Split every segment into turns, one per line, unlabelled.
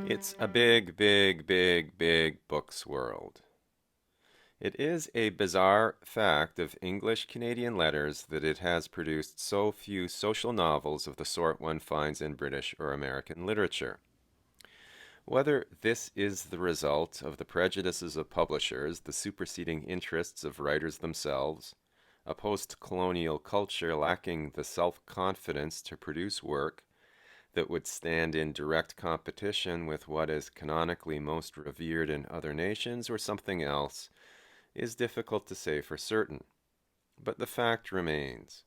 It's a big, big, big, big books world. It is a bizarre fact of English Canadian letters that it has produced so few social novels of the sort one finds in British or American literature. Whether this is the result of the prejudices of publishers, the superseding interests of writers themselves, a post colonial culture lacking the self confidence to produce work that would stand in direct competition with what is canonically most revered in other nations, or something else, is difficult to say for certain. But the fact remains.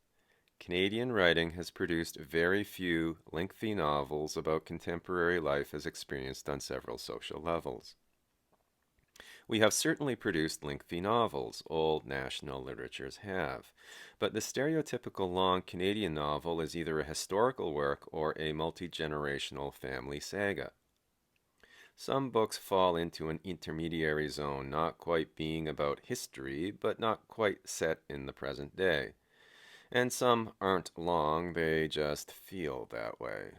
Canadian writing has produced very few lengthy novels about contemporary life as experienced on several social levels. We have certainly produced lengthy novels, old national literatures have, but the stereotypical long Canadian novel is either a historical work or a multi-generational family saga. Some books fall into an intermediary zone, not quite being about history, but not quite set in the present day. And some aren't long, they just feel that way.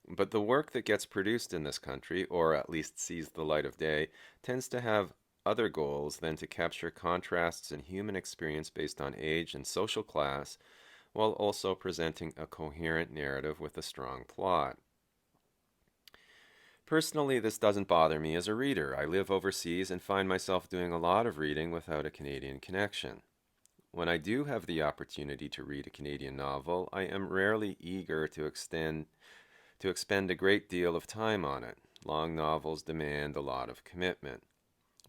But the work that gets produced in this country, or at least sees the light of day, tends to have other goals than to capture contrasts in human experience based on age and social class, while also presenting a coherent narrative with a strong plot. Personally, this doesn't bother me as a reader. I live overseas and find myself doing a lot of reading without a Canadian connection. When I do have the opportunity to read a Canadian novel, I am rarely eager to expend a great deal of time on it. Long novels demand a lot of commitment.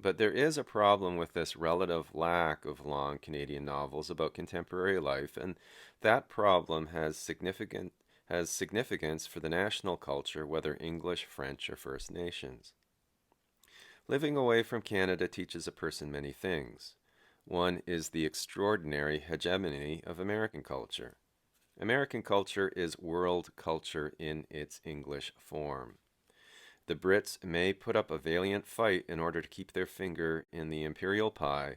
But there is a problem with this relative lack of long Canadian novels about contemporary life, and that problem has significance for the national culture, whether English, French, or First Nations. Living away from Canada teaches a person many things. One is the extraordinary hegemony of American culture. American culture is world culture in its English form. The Brits may put up a valiant fight in order to keep their finger in the imperial pie,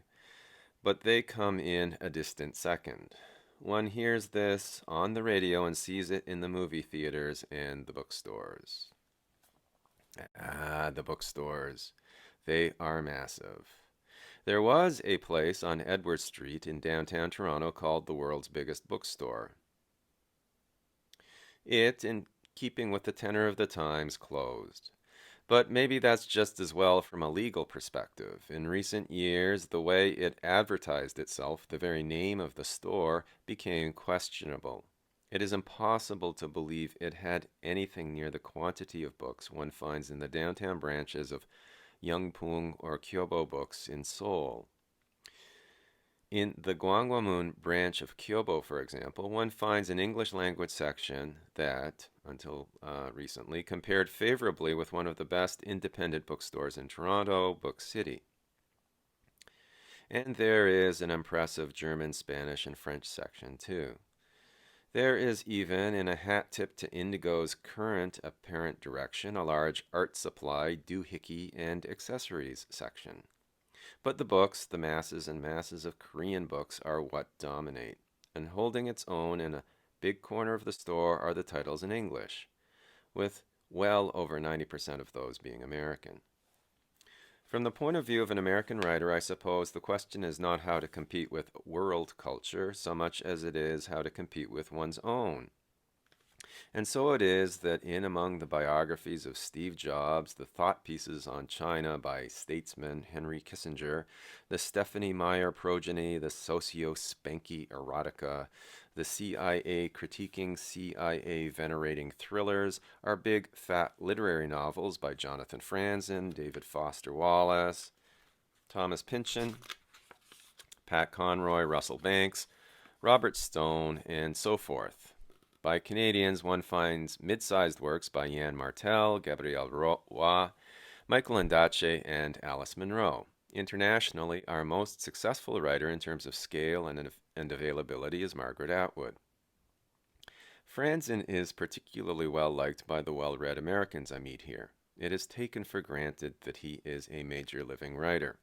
but they come in a distant second. One hears this on the radio and sees it in the movie theaters and the bookstores. The bookstores. They are massive. There was a place on Edward Street in downtown Toronto called the world's biggest bookstore. It, in keeping with the tenor of the times, closed. But maybe that's just as well from a legal perspective. In recent years, the way it advertised itself, the very name of the store, became questionable. It is impossible to believe it had anything near the quantity of books one finds in the downtown branches of Yongpung or Kyobo Books in Seoul. In the Gwanghwamun branch of Kyobo, for example, one finds an English language section that, until recently, compared favorably with one of the best independent bookstores in Toronto, Book City. And there is an impressive German, Spanish, and French section, too. There is even, in a hat tip to Indigo's current apparent direction, a large art supply, doohickey, and accessories section. But the books, the masses and masses of Korean books, are what dominate. And holding its own in a big corner of the store are the titles in English, with well over 90% of those being American. From the point of view of an American writer, I suppose the question is not how to compete with world culture so much as it is how to compete with one's own. And so it is that in among the biographies of Steve Jobs, the thought pieces on China by statesman Henry Kissinger, the Stephanie Meyer progeny, the socio-spanky erotica, the CIA critiquing, CIA venerating thrillers, are big fat literary novels by Jonathan Franzen, David Foster Wallace, Thomas Pynchon, Pat Conroy, Russell Banks, Robert Stone, and so forth. By Canadians, one finds mid-sized works by Yann Martel, Gabriel Roy, Michael Ondaatje, and Alice Munro. Internationally, our most successful writer in terms of scale and availability is Margaret Atwood. Franzen is particularly well liked by the well-read Americans I meet here. It is taken for granted that he is a major living writer.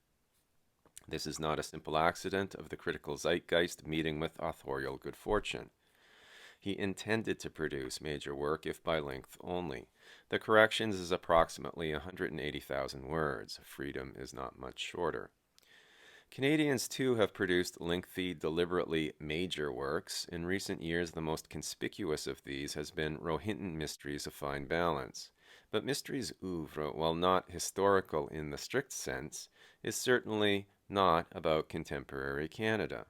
This is not a simple accident of the critical zeitgeist meeting with authorial good fortune. He intended to produce major work, if by length only. The corrections is approximately 180,000 words. Freedom is not much shorter. Canadians, too, have produced lengthy, deliberately major works. In recent years, the most conspicuous of these has been Rohinton Mysteries of Fine Balance. But Mysteries' oeuvre, while not historical in the strict sense, is certainly not about contemporary Canada.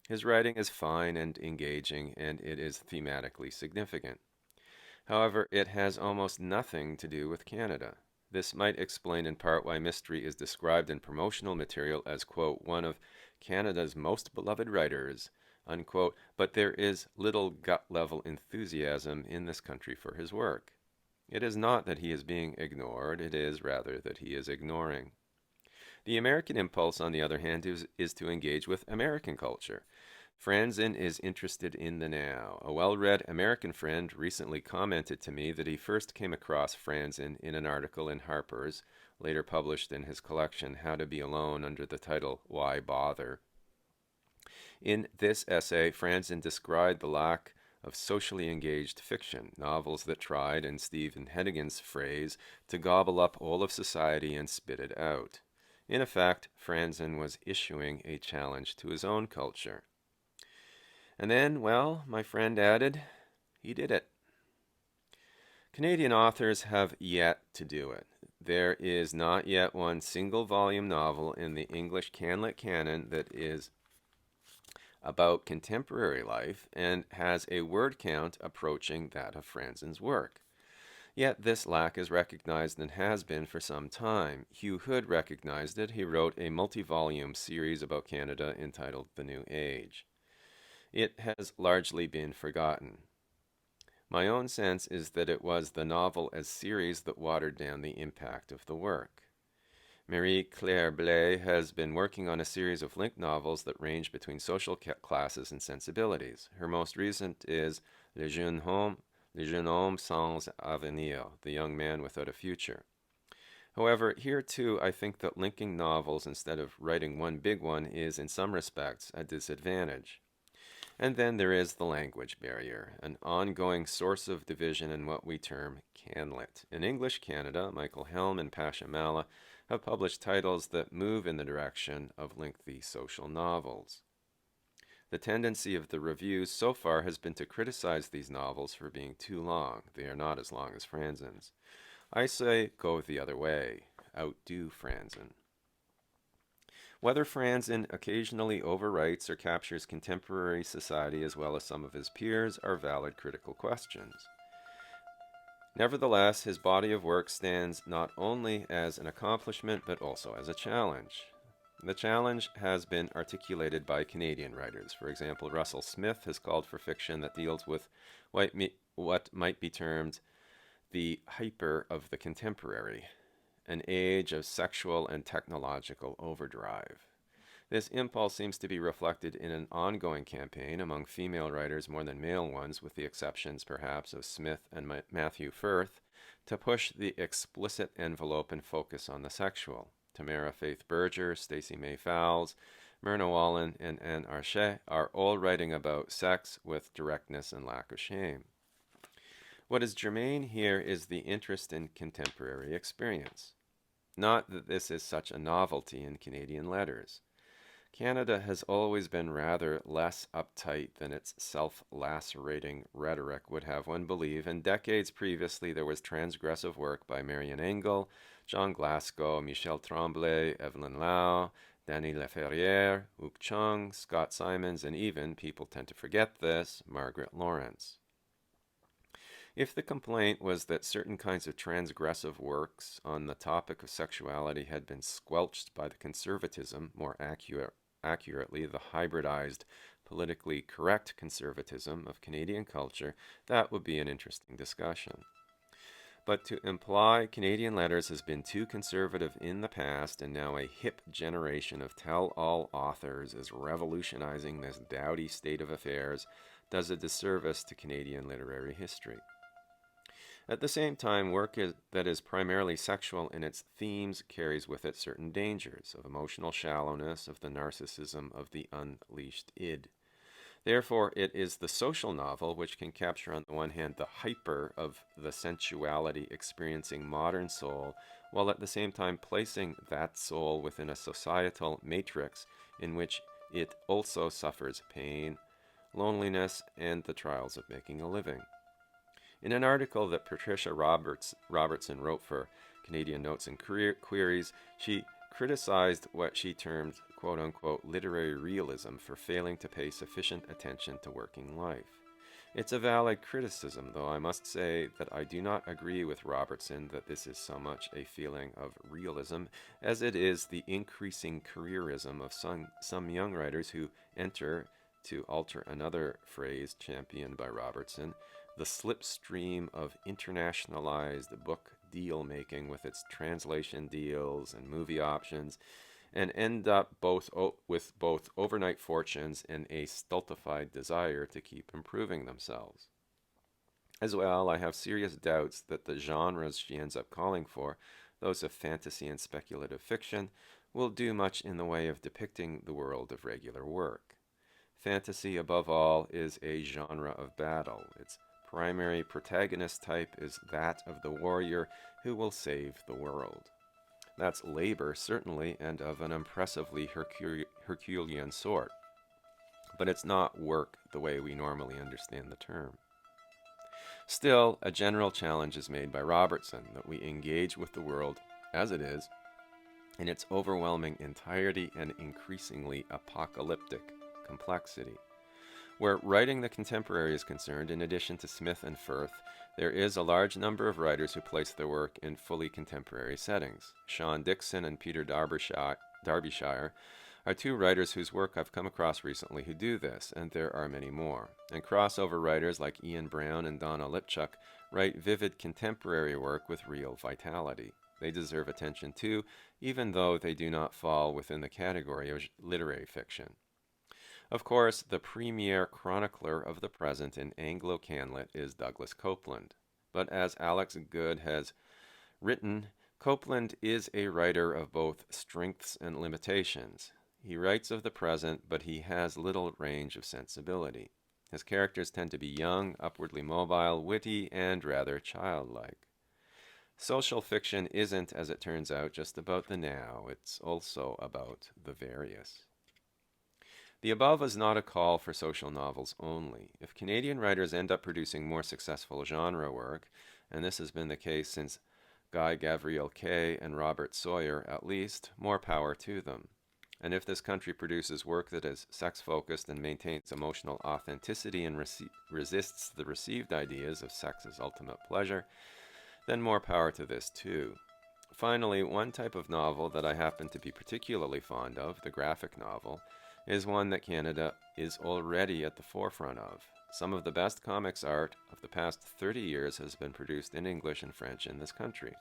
His writing is fine and engaging, and it is thematically significant. However, it has almost nothing to do with Canada. This might explain in part why Mystery is described in promotional material as, quote, one of Canada's most beloved writers, unquote, but there is little gut level enthusiasm in this country for his work. It is not that he is being ignored, it is rather that he is ignoring. The American impulse, on the other hand, is to engage with American culture. Franzen is interested in the now. A well-read American friend recently commented to me that he first came across Franzen in an article in Harper's, later published in his collection How to Be Alone under the title Why Bother? In this essay, Franzen described the lack of socially engaged fiction, novels that tried, in Stephen Hennigan's phrase, to gobble up all of society and spit it out. In effect, Franzen was issuing a challenge to his own culture. And then, well, my friend added, he did it. Canadian authors have yet to do it. There is not yet one single volume novel in the English CanLit canon that is about contemporary life and has a word count approaching that of Franzen's work. Yet this lack is recognized and has been for some time. Hugh Hood recognized it. He wrote a multi-volume series about Canada entitled The New Age. It has largely been forgotten. My own sense is that it was the novel as series that watered down the impact of the work. Marie-Claire Blais has been working on a series of linked novels that range between social classes and sensibilities. Her most recent is Le jeune homme sans avenir, The Young Man Without a Future. However, here too, I think that linking novels instead of writing one big one is, in some respects, a disadvantage. And then there is the language barrier, an ongoing source of division in what we term CanLit. In English Canada, Michael Helm and Pasha Mala have published titles that move in the direction of lengthy social novels. The tendency of the reviews so far has been to criticize these novels for being too long. They are not as long as Franzen's. I say go the other way. Outdo Franzen. Whether Franzen occasionally overwrites or captures contemporary society as well as some of his peers are valid critical questions. Nevertheless, his body of work stands not only as an accomplishment but also as a challenge. The challenge has been articulated by Canadian writers. For example, Russell Smith has called for fiction that deals with what might be termed the hyper of the contemporary, an age of sexual and technological overdrive. This impulse seems to be reflected in an ongoing campaign among female writers more than male ones, with the exceptions perhaps of Smith and Matthew Firth, to push the explicit envelope and focus on the sexual. Tamara Faith Berger, Stacey May Fowles, Myrna Wallen, and Anne Archet are all writing about sex with directness and lack of shame. What is germane here is the interest in contemporary experience. Not that this is such a novelty in Canadian letters. Canada has always been rather less uptight than its self-lacerating rhetoric would have one believe, and decades previously there was transgressive work by Marian Engel, John Glasgow, Michel Tremblay, Evelyn Lau, Danny Laferrière, Ouk Chung, Scott Simons, and even, people tend to forget this, Margaret Lawrence. If the complaint was that certain kinds of transgressive works on the topic of sexuality had been squelched by the conservatism, more accurately the hybridized, politically correct conservatism of Canadian culture, that would be an interesting discussion. But to imply Canadian letters has been too conservative in the past and now a hip generation of tell-all authors is revolutionizing this dowdy state of affairs does a disservice to Canadian literary history. At the same time, work that is primarily sexual in its themes carries with it certain dangers of emotional shallowness, of the narcissism of the unleashed id. Therefore, it is the social novel which can capture, on the one hand, the hyper of the sensuality experiencing modern soul, while at the same time placing that soul within a societal matrix in which it also suffers pain, loneliness, and the trials of making a living. In an article that Patricia Robertson wrote for Canadian Notes and Queries, she criticized what she termed quote unquote literary realism for failing to pay sufficient attention to working life. It's a valid criticism, though I must say that I do not agree with Robertson that this is so much a feeling of realism as it is the increasing careerism of some young writers who enter, to alter another phrase championed by Robertson, the slipstream of internationalized book deal making with its translation deals and movie options, and end up with both overnight fortunes and a stultified desire to keep improving themselves. As well, I have serious doubts that the genres she ends up calling for, those of fantasy and speculative fiction, will do much in the way of depicting the world of regular work. Fantasy, above all, is a genre of battle. Its primary protagonist type is that of the warrior who will save the world. That's labor, certainly, and of an impressively Herculean sort. But it's not work the way we normally understand the term. Still, a general challenge is made by Robertson that we engage with the world as it is, in its overwhelming entirety and increasingly apocalyptic complexity. Where writing the contemporary is concerned, in addition to Smith and Firth, there is a large number of writers who place their work in fully contemporary settings. Sean Dixon and Peter Darbyshire are two writers whose work I've come across recently who do this, and there are many more. And crossover writers like Ian Brown and Donna Lipchuk write vivid contemporary work with real vitality. They deserve attention too, even though they do not fall within the category of literary fiction. Of course, the premier chronicler of the present in Anglo CanLit is Douglas Copeland. But as Alex Good has written, Copeland is a writer of both strengths and limitations. He writes of the present, but he has little range of sensibility. His characters tend to be young, upwardly mobile, witty, and rather childlike. Social fiction isn't, as it turns out, just about the now. It's also about the various. The above is not a call for social novels only. If Canadian writers end up producing more successful genre work, and this has been the case since Guy Gavriel Kay and Robert Sawyer at least, more power to them. And if this country produces work that is sex-focused and maintains emotional authenticity and resists the received ideas of sex as ultimate pleasure, then more power to this too. Finally, one type of novel that I happen to be particularly fond of, the graphic novel, is one that Canada is already at the forefront of. Some of the best comics art of the past 30 years has been produced in English and French in this country.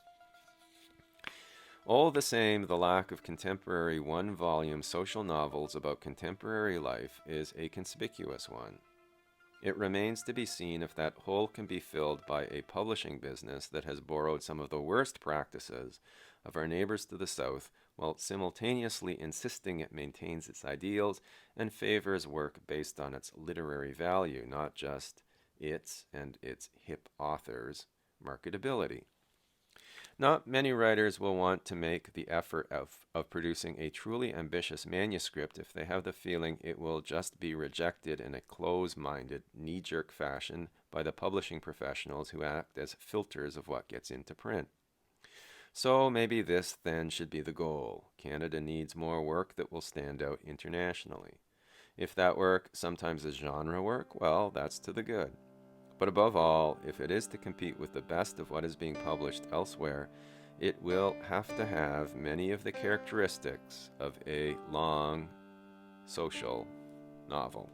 All the same, the lack of contemporary one-volume social novels about contemporary life is a conspicuous one. It remains to be seen if that hole can be filled by a publishing business that has borrowed some of the worst practices of our neighbors to the south, while simultaneously insisting it maintains its ideals and favors work based on its literary value, not just its and its hip authors' marketability. Not many writers will want to make the effort of producing a truly ambitious manuscript if they have the feeling it will just be rejected in a close-minded, knee-jerk fashion by the publishing professionals who act as filters of what gets into print. So maybe this then should be the goal. Canada needs more work that will stand out internationally. If that work sometimes is genre work, well, that's to the good. But above all, if it is to compete with the best of what is being published elsewhere, it will have to have many of the characteristics of a long social novel.